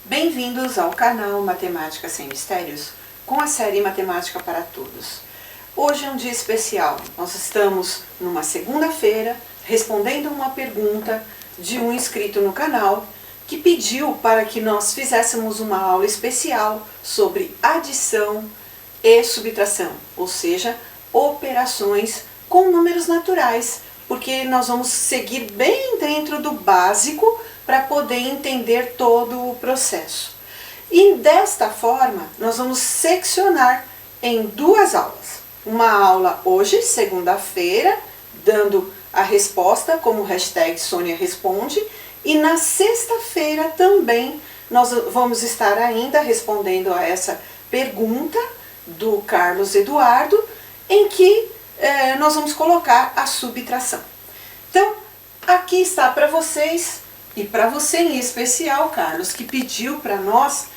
Bem-vindos ao canal Matemática Sem Mistérios, com a série Matemática para Todos. Hoje é um dia especial, nós estamos numa segunda-feira respondendo uma pergunta de um inscrito no canal que pediu para que nós fizéssemos uma aula especial sobre adição e subtração, ou seja, operações com números naturais, porque nós vamos seguir bem dentro do básico para poder entender todo o processo. E desta forma, nós vamos seccionar em duas aulas. Uma aula hoje, segunda-feira, dando a resposta como hashtag Sônia Responde, e na sexta-feira também nós vamos estar ainda respondendo a essa pergunta do Carlos Eduardo, em que nós vamos colocar a subtração. Então, aqui está para vocês, e para você em especial, Carlos, que pediu para nós,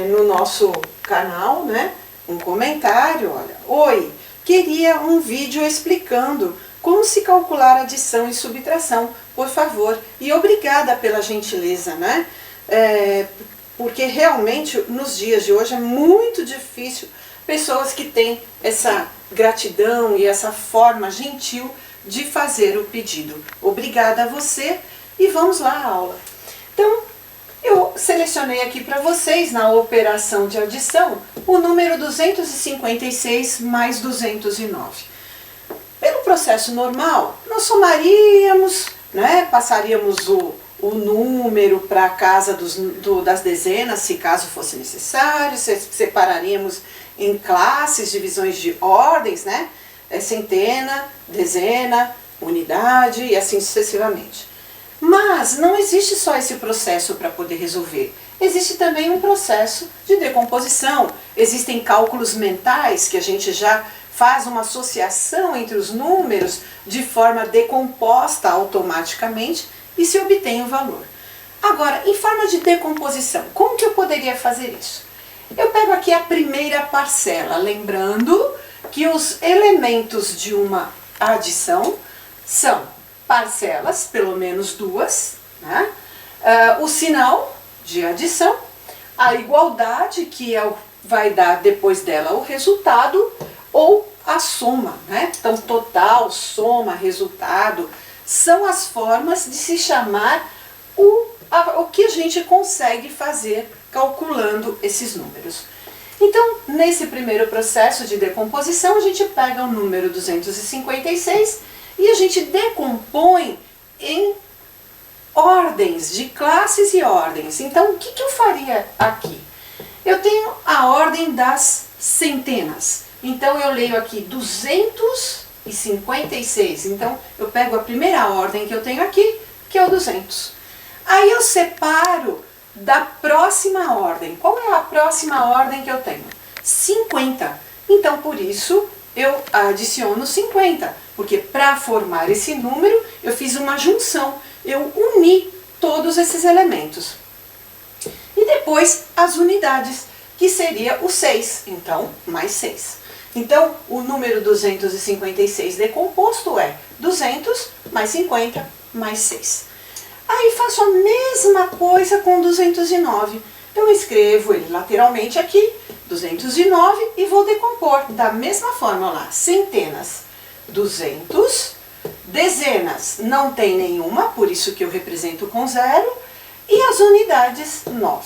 no nosso canal, né, um comentário, olha, oi, queria um vídeo explicando como se calcular adição e subtração, por favor, e obrigada pela gentileza, né, porque realmente nos dias de hoje é muito difícil pessoas que têm essa gratidão e essa forma gentil de fazer o pedido. Obrigada a você e vamos lá à aula. Então, eu selecionei aqui para vocês, na operação de adição, o número 256 mais 209. Pelo processo normal, nós somaríamos, né, passaríamos o número para a casa das dezenas, se caso fosse necessário, separaríamos em classes, divisões de ordens, né? Centena, dezena, unidade e assim sucessivamente. Mas não existe só esse processo para poder resolver. Existe também um processo de decomposição. Existem cálculos mentais que a gente já faz uma associação entre os números de forma decomposta automaticamente e se obtém o valor. Agora, em forma de decomposição, como que eu poderia fazer isso? Eu pego aqui a primeira parcela, lembrando que os elementos de uma adição são parcelas, pelo menos duas, né? O sinal de adição, a igualdade, que vai dar depois dela o resultado, ou a soma, né? Então, total, soma, resultado, são as formas de se chamar o que a gente consegue fazer calculando esses números. Então, nesse primeiro processo de decomposição, a gente pega o número 256 e a gente decompõe em ordens, de classes e ordens. Então, o que eu faria aqui? Eu tenho a ordem das centenas. Então, eu leio aqui 256. Então, eu pego a primeira ordem que eu tenho aqui, que é o 200. Aí eu separo da próxima ordem. Qual é a próxima ordem que eu tenho? 50. Então, por isso, eu adiciono 50. Porque para formar esse número, eu fiz uma junção. Eu uni todos esses elementos. E depois, as unidades, que seria o 6. Então, mais 6. Então, o número 256 decomposto é 200 mais 50 mais 6. Aí faço a mesma coisa com 209. Eu escrevo ele lateralmente aqui, 209, e vou decompor da mesma forma lá. Centenas, 200, dezenas, não tem nenhuma, por isso que eu represento com 0, e as unidades, 9.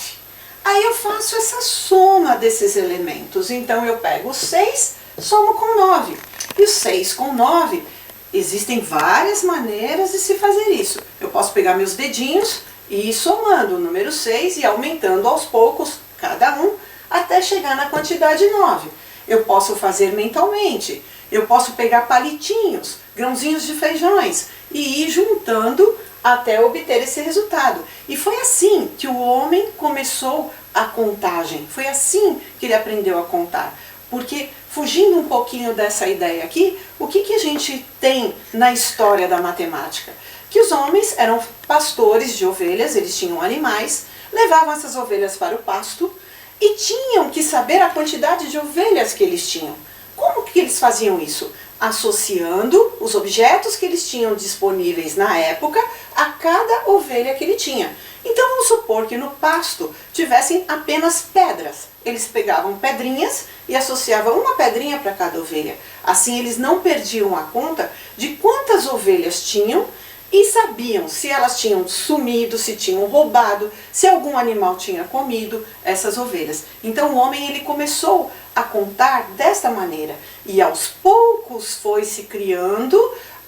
Aí eu faço essa soma desses elementos. Então eu pego o 6, somo com 9. E o 6 com 9... Existem várias maneiras de se fazer isso. Eu posso pegar meus dedinhos e ir somando o número 6 e aumentando aos poucos cada um até chegar na quantidade 9. Eu posso fazer mentalmente. Eu posso pegar palitinhos, grãozinhos de feijões e ir juntando até obter esse resultado. E foi assim que o homem começou a contagem. Foi assim que ele aprendeu a contar. Porque, fugindo um pouquinho dessa ideia aqui, o que a gente tem na história da matemática? Que os homens eram pastores de ovelhas, eles tinham animais, levavam essas ovelhas para o pasto e tinham que saber a quantidade de ovelhas que eles tinham. Como que eles faziam isso? associando os objetos que eles tinham disponíveis na época a cada ovelha que ele tinha. Então vamos supor que no pasto tivessem apenas pedras. Eles pegavam pedrinhas e associavam uma pedrinha para cada ovelha. Assim eles não perdiam a conta de quantas ovelhas tinham e sabiam se elas tinham sumido, se tinham roubado, se algum animal tinha comido essas ovelhas. Então o homem ele começou a contar desta maneira e aos poucos foi se criando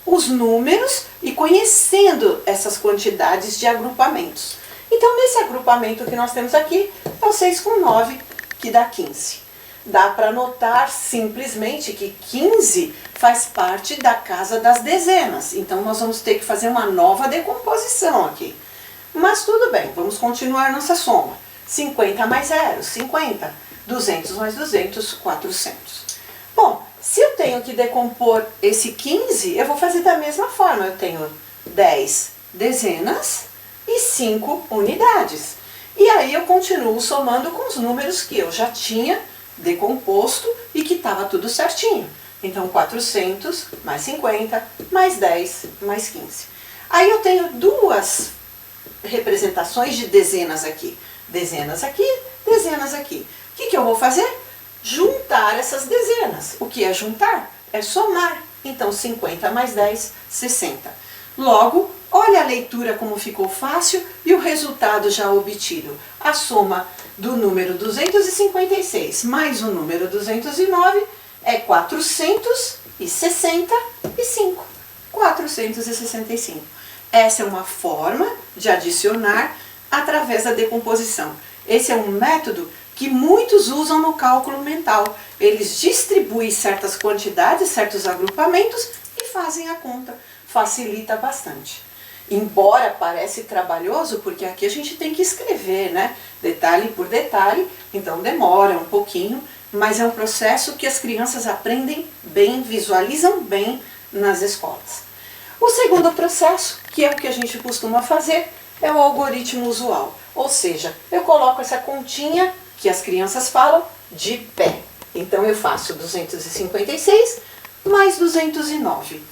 os números e conhecendo essas quantidades de agrupamentos. Então nesse agrupamento que nós temos aqui é o 6 com 9, que dá 15. Dá para notar simplesmente que 15 faz parte da casa das dezenas. Então nós vamos ter que fazer uma nova decomposição aqui. Mas tudo bem, vamos continuar nossa soma. 50 mais 0, 50. 200 mais 200, 400. Bom, se eu tenho que decompor esse 15, eu vou fazer da mesma forma. Eu tenho 10 dezenas e 5 unidades. E aí eu continuo somando com os números que eu já tinha decomposto e que estava tudo certinho. Então 400 mais 50 mais 10 mais 15. Aí eu tenho duas representações de dezenas aqui. Dezenas aqui, dezenas aqui. O que eu vou fazer? Juntar essas dezenas. O que é juntar? É somar. Então 50 mais 10, 60. Logo, olha a leitura como ficou fácil e o resultado já obtido. A soma do número 256 mais o número 209 é 465. 465. Essa é uma forma de adicionar através da decomposição. Esse é um método que muitos usam no cálculo mental. Eles distribuem certas quantidades, certos agrupamentos e fazem a conta. Facilita bastante. Embora parece trabalhoso, porque aqui a gente tem que escrever, né? Detalhe por detalhe, então demora um pouquinho, mas é um processo que as crianças aprendem bem, visualizam bem nas escolas. O segundo processo, que é o que a gente costuma fazer, é o algoritmo usual. Ou seja, eu coloco essa continha que as crianças falam de pé. Então eu faço 256 mais 209.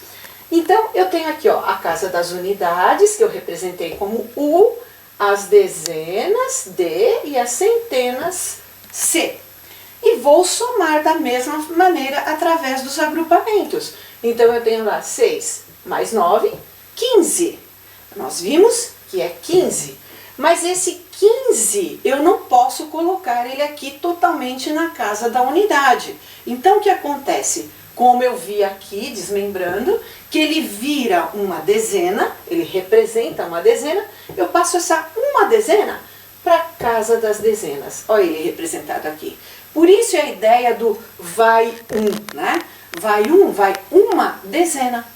Então, eu tenho aqui ó, a casa das unidades, que eu representei como U, as dezenas D e as centenas C. E vou somar da mesma maneira através dos agrupamentos. Então, eu tenho lá 6 mais 9, 15. Nós vimos que é 15. Mas esse 15, eu não posso colocar ele aqui totalmente na casa da unidade. Então, o que acontece? Como eu vi aqui, desmembrando, que ele vira uma dezena, ele representa uma dezena, eu passo essa uma dezena para a casa das dezenas. Olha ele representado aqui. Por isso é a ideia do vai um, né? Vai um, vai uma dezena.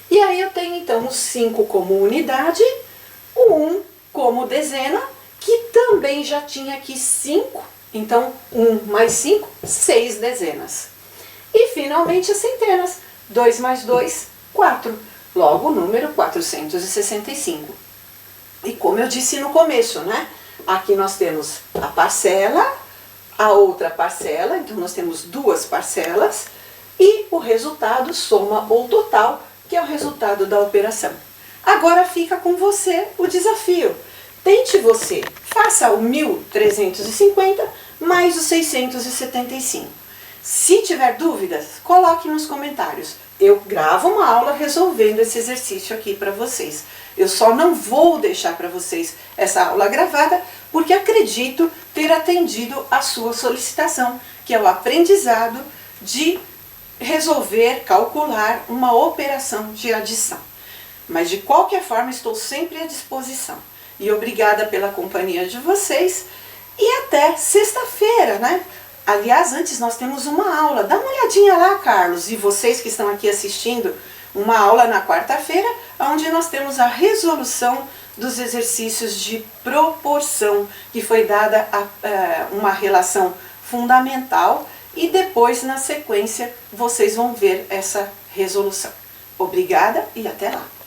E aí eu tenho então o 5 como unidade, o 1 como dezena, que também já tinha aqui 5, então 1 mais 5, 6 dezenas. E finalmente as centenas, 2 mais 2, 4. Logo o número 465. E como eu disse no começo, né? Aqui nós temos a parcela, a outra parcela, então nós temos duas parcelas, e o resultado, soma ou total, que é o resultado da operação. Agora fica com você o desafio. Tente você, faça o 1350 mais o 675. Se tiver dúvidas, coloque nos comentários. Eu gravo uma aula resolvendo esse exercício aqui para vocês. Eu só não vou deixar para vocês essa aula gravada porque acredito ter atendido a sua solicitação, que é o aprendizado de resolver, calcular uma operação de adição. Mas de qualquer forma estou sempre à disposição. E obrigada pela companhia de vocês e até sexta-feira, né? Aliás, antes nós temos uma aula, dá uma olhadinha lá, Carlos, e vocês que estão aqui assistindo, uma aula na quarta-feira, onde nós temos a resolução dos exercícios de proporção, que foi dada uma relação fundamental, e depois, na sequência, vocês vão ver essa resolução. Obrigada e até lá!